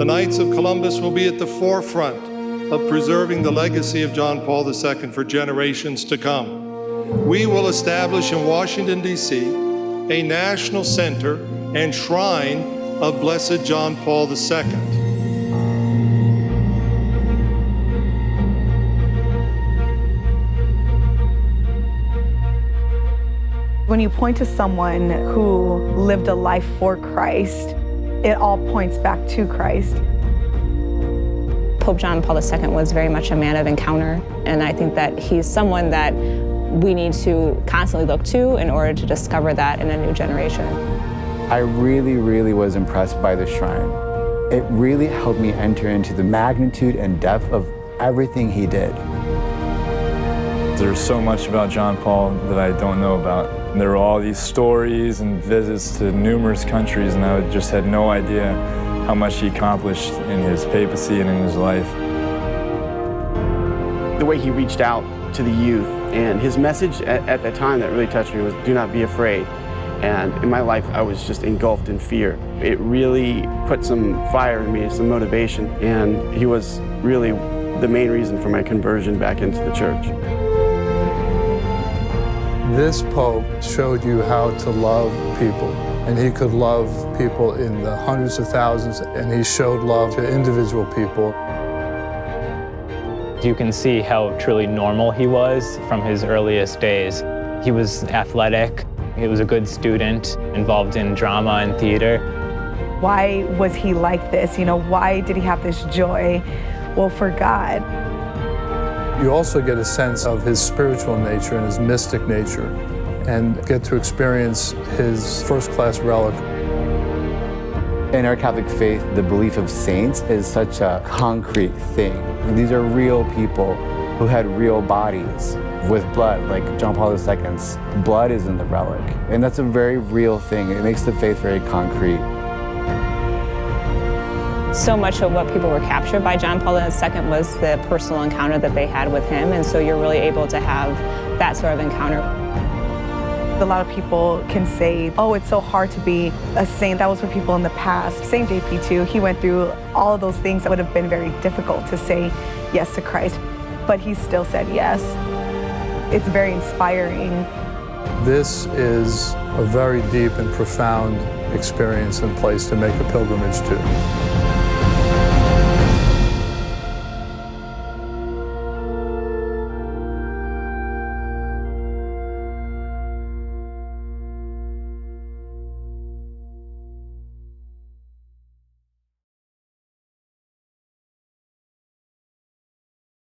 The Knights of Columbus will be at the forefront of preserving the legacy of John Paul II for generations to come. We will establish in Washington, D.C., a national center and shrine of Blessed John Paul II. When you point to someone who lived a life for Christ, it all points back to Christ. Pope John Paul II was very much a man of encounter, and I think that he's someone that we need to constantly look to in order to discover that in a new generation. I really was impressed by the shrine. It really helped me enter into the magnitude and depth of everything he did. There's so much about John Paul that I don't know about. There were all these stories and visits to numerous countries, and I just had no idea how much he accomplished in his papacy and in his life. The way he reached out to the youth, and his message at that time that really touched me was, do not be afraid. And in my life, I was just engulfed in fear. It really put some fire in me, some motivation, and he was really the main reason for my conversion back into the church. This Pope showed you how to love people, and he could love people in the hundreds of thousands, and he showed love to individual people. You can see how truly normal he was from his earliest days. He was athletic, he was a good student, involved in drama and theater. Why was he like this? You know, why did he have this joy? Well, for God. You also get a sense of his spiritual nature and his mystic nature, and get to experience his first-class relic. In our Catholic faith, the belief of saints is such a concrete thing. These are real people who had real bodies with blood, like John Paul II's blood is in the relic. And that's a very real thing. It makes the faith very concrete. So much of what people were captured by John Paul II was the personal encounter that they had with him, and so you're really able to have that sort of encounter. A lot of people can say, oh, it's so hard to be a saint. That was for people in the past. Saint JP too, he went through all of those things that would have been very difficult to say yes to Christ, but he still said yes. It's very inspiring. This is a very deep and profound experience and place to make a pilgrimage to.